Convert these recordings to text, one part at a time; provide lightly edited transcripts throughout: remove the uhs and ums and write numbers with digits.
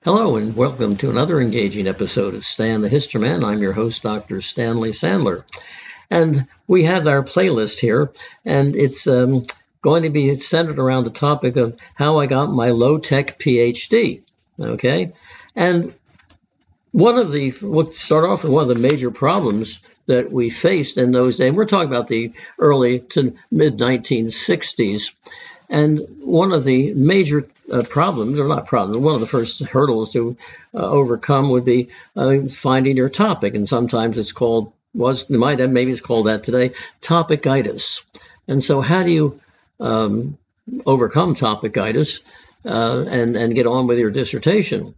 Hello and welcome to another engaging episode of Stan the History Man. I'm your host, Dr. Stanley Sandler. And we have our playlist here, and it's going to be centered around the topic of how I got my low-tech PhD. Okay? And we'll start off with one of the major problems that we faced in those days. We're talking about the early to mid-1960s. And one of the major problems, or not problems, one of the first hurdles to overcome would be finding your topic. And sometimes it's called, maybe it's called that today, topic-itis. And so how do you overcome topic-itis and get on with your dissertation?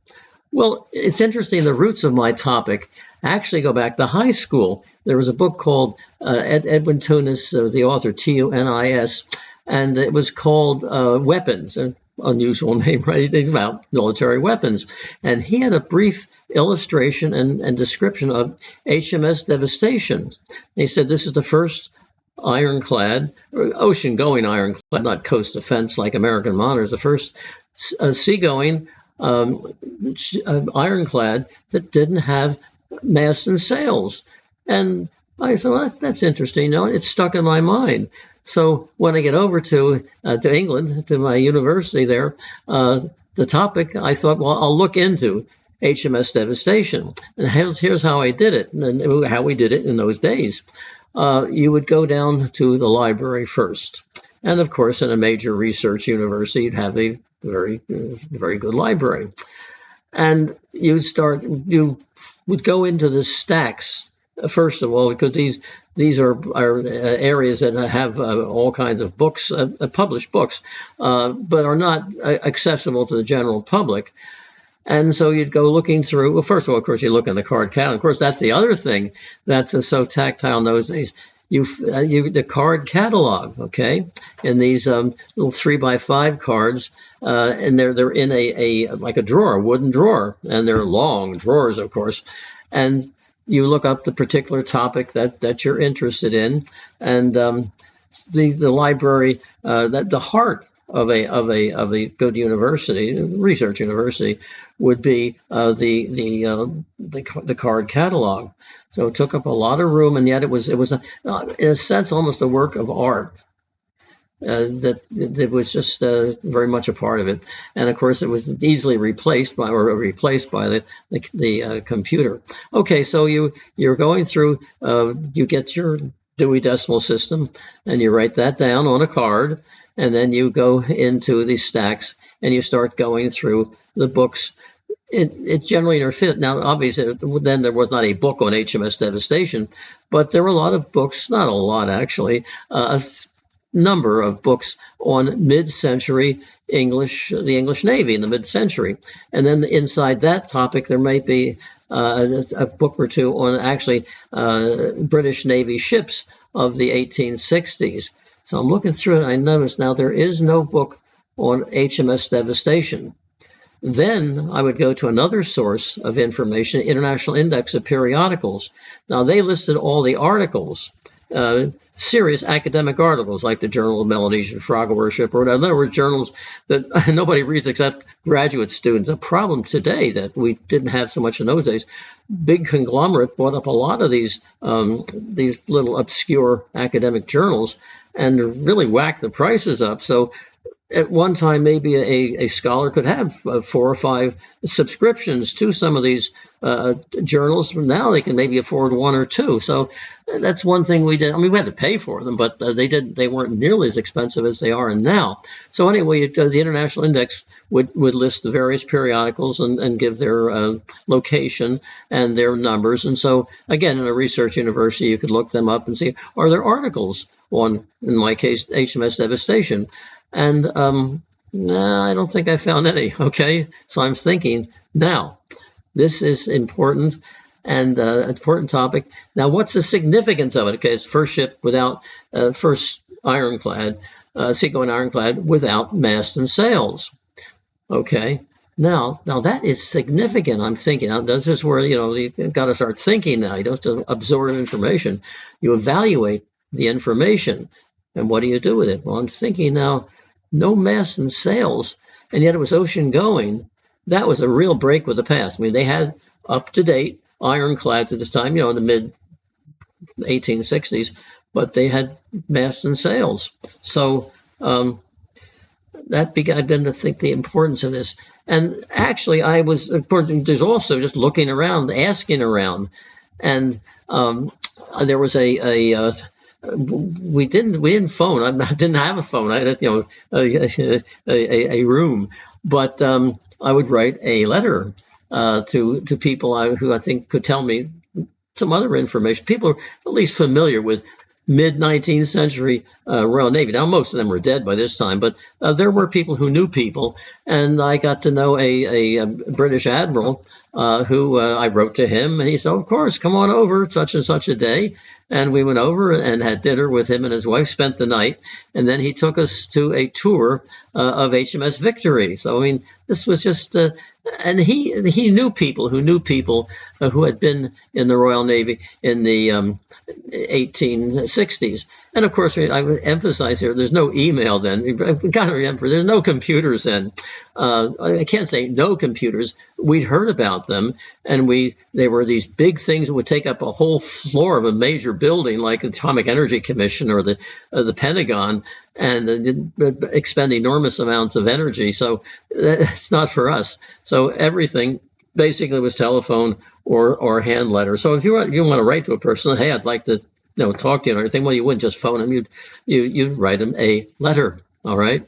Well, it's interesting. The roots of my topic actually go back to high school. There was a book called Edwin Tunis, the author, Tunis, and it was called Weapons, an unusual name, right? You think about military weapons. And he had a brief illustration and description of HMS Devastation. He said this is the first ironclad, or ocean-going ironclad, not coast defense like American Monitors, the first seagoing ironclad that didn't have masts and sails. And I said, well, that's interesting. It stuck in my mind. So when I get over to England, to my university there, the topic, I thought, well, I'll look into HMS Devastation. And here's how I did it, and how we did it in those days. You would go down to the library first. And, of course, in a major research university, you'd have a very, very good library. And you would go into the stacks, first of all, because these are areas that have all kinds of books, published books, but are not accessible to the general public. And so you'd go looking through. Well, first of all, of course, you look in the card catalog. Of course, that's the other thing that's so tactile in those days. The card catalog, okay, and these little 3x5 cards, and they're in a like a drawer, a wooden drawer, and they're long drawers, of course, and you look up the particular topic that you're interested in, and the library, the heart of a good university, research university, would be the card catalog. So it took up a lot of room, and yet it was in a sense almost a work of art. That was just very much a part of it, and of course it was easily replaced by the computer. Okay, so you're going through, you get your Dewey Decimal System, and you write that down on a card, and then you go into the stacks and you start going through the books. It generally interfit. Now, obviously, then there was not a book on HMS Devastation, but there were a lot of books, not a lot actually, number of books on mid-century English, the English Navy in the mid-century. And then inside that topic, there might be a book or two on actually British Navy ships of the 1860s. So I'm looking through it, and I notice now there is no book on HMS Devastation. Then I would go to another source of information, International Index of Periodicals. Now, they listed all the articles, serious academic articles like the Journal of Melanesian Frog Worship, or in other words, journals that nobody reads except graduate students. A problem today that we didn't have so much in those days. Big conglomerate bought up a lot of these little obscure academic journals and really whacked the prices up. So at one time, maybe a scholar could have 4 or 5 subscriptions to some of these journals. Now they can maybe afford 1 or 2. So that's one thing we did. I mean, we had to pay for them, but they weren't nearly as expensive as they are now. So anyway, the International Index would list the various periodicals and give their location and their numbers. And so again, in a research university, you could look them up and see, are there articles on, in my case, HMS Devastation? And I don't think I found any, okay? So I'm thinking, now, this is important and an important topic. Now, what's the significance of it? Okay, it's first ship without, first ironclad, seagoing ironclad without mast and sails. Okay, now that is significant, I'm thinking. Now, this is where, you've got to start thinking now. You don't just absorb information. You evaluate the information. And what do you do with it? Well, I'm thinking now, no masts and sails, and yet it was ocean going. that was a real break with the past. I mean, they had up-to-date ironclads at this time, in the mid 1860s, but they had masts and sails. So that began to think the importance of this. And actually, there's also just looking around, asking around. And there was we didn't phone. I didn't have a phone. I had, a room, but I would write a letter to people who I think could tell me some other information. People are at least familiar with mid-19th century Royal Navy. Now, most of them were dead by this time, but there were people who knew people, and I got to know a British admiral who I wrote to him, and he said, of course, come on over such and such a day. And we went over and had dinner with him and his wife, spent the night, and then he took us to a tour of HMS Victory. So, I mean, this was just, and he knew people who had been in the Royal Navy in the 1860s. And of course, I would emphasize here, there's no email then. We've got to remember, there's no computers then. I can't say no computers. We'd heard about them, and they were these big things that would take up a whole floor of a major building like the Atomic Energy Commission or the Pentagon, and expend enormous amounts of energy. So it's not for us. So everything basically was telephone or hand letter. So if you want to write to a person, hey, I'd like to talk to you and everything, well, you wouldn't just phone them. You'd write them a letter. All right.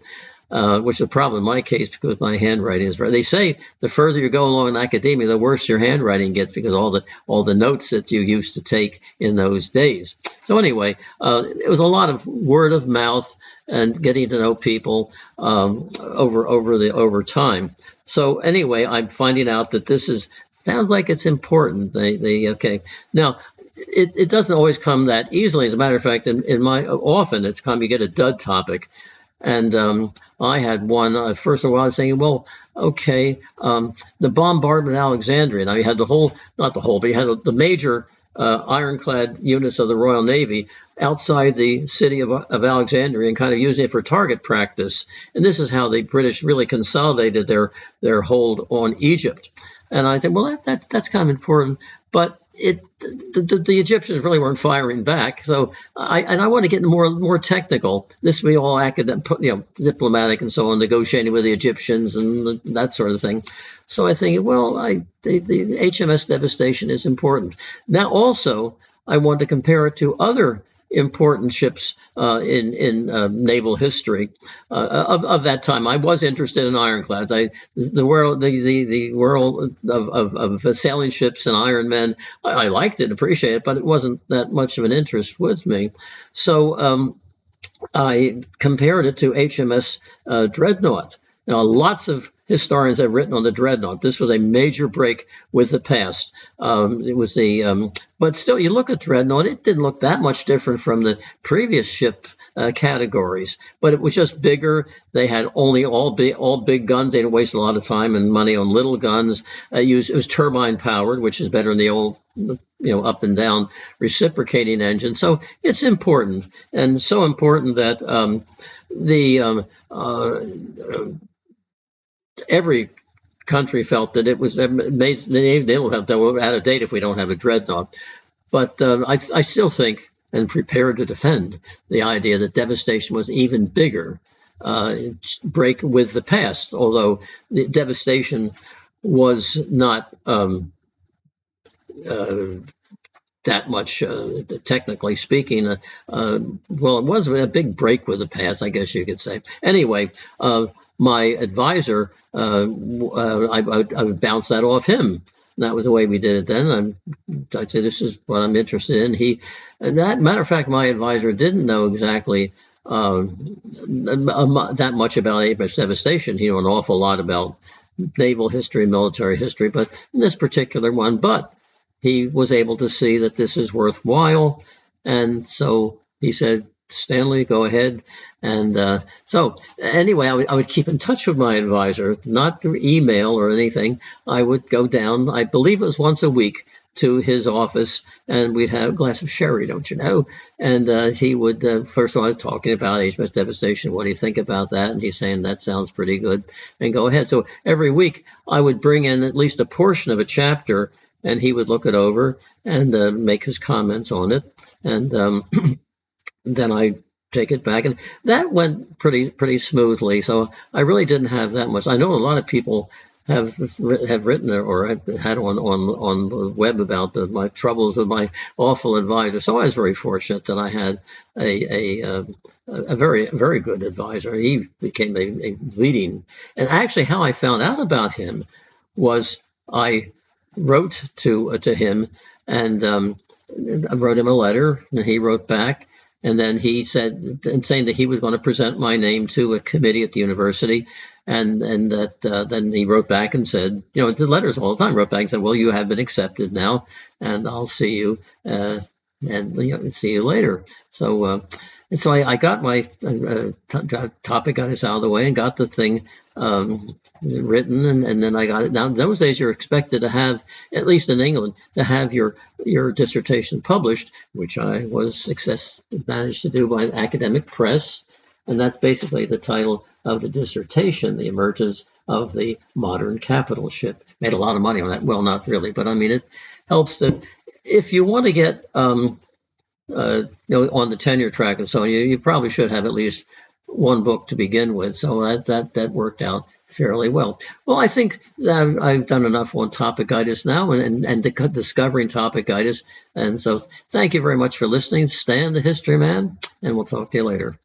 Which is a problem in my case because my handwriting is right. They say the further you go along in academia, the worse your handwriting gets because all the notes that you used to take in those days. So anyway, it was a lot of word of mouth and getting to know people over time. So anyway, I'm finding out that sounds like it's important. Okay. Now, it doesn't always come that easily. As a matter of fact, often it's come you get a dud topic. And I had one, first of all, I was saying, well, okay, the bombardment of Alexandria. Now, you had but you had the major ironclad units of the Royal Navy outside the city of Alexandria and kind of using it for target practice. And this is how the British really consolidated their hold on Egypt. And I think, well, that's kind of important. But the Egyptians really weren't firing back. So I want to get more technical. This would be all academic, diplomatic and so on, negotiating with the Egyptians and that sort of thing. So I think, well, the HMS Devastation is important. Now, also, I want to compare it to other important ships in naval history of that time. I was interested in ironclads. The world of sailing ships and iron men, I liked it, appreciated it, but it wasn't that much of an interest with me. So I compared it to HMS Dreadnought. Now, lots of historians have written on the Dreadnought. This was a major break with the past. It was but still, you look at Dreadnought, it didn't look that much different from the previous ship categories, but it was just bigger. They had only all big guns. They didn't waste a lot of time and money on little guns. It was turbine powered, which is better than the old, up and down reciprocating engine. So it's important, and so important that every country felt that it was made. They will have to out of date if we don't have a Dreadnought. But I still think and prepared to defend the idea that devastation was even bigger break with the past. Although the devastation was not that much, technically speaking. Well, it was a big break with the past, I guess you could say. Anyway, my advisor, I would bounce that off him. And that was the way we did it then. I'd say, this is what I'm interested in. Matter of fact, my advisor didn't know exactly that much about HMS Devastation. He knew an awful lot about naval history, military history, but in this particular one, but he was able to see that this is worthwhile. And so he said, Stanley, go ahead. And so anyway, I would keep in touch with my advisor, not through email or anything. I would go down, I believe it was once a week, to his office, and we'd have a glass of sherry, don't you know? And he would, first of all, I was talking about age-based devastation. What do you think about that? And he's saying, that sounds pretty good. And go ahead. So every week I would bring in at least a portion of a chapter, and he would look it over and make his comments on it. And then I take it back, and that went pretty smoothly. So I really didn't have that much. I know a lot of people have written or have had on the web about my troubles with my awful advisor. So I was very fortunate that I had a very good advisor. He became a leading. And actually, how I found out about him was I wrote to him, and I wrote him a letter, and he wrote back. And then he said, saying that he was going to present my name to a committee at the university, and that then he wrote back and said, the letters all the time, wrote back and said, well, you have been accepted now, and I'll see you, and see you later. So I got my Topic-itis out of the way and got the thing written, and then I got it. Now, in those days, you're expected to have, at least in England, to have your dissertation published, which I managed to do by the academic press, and that's basically the title of the dissertation, The Emergence of the Modern Capital Ship. Made a lot of money on that. Well, not really, but I mean, it helps to, if you want to get on the tenure track and so on, you probably should have at least one book to begin with. So that worked out fairly well. Well, I think that I've done enough on Topic-itis now and discovering Topic-itis. And so thank you very much for listening. Stan the History Man, and we'll talk to you later.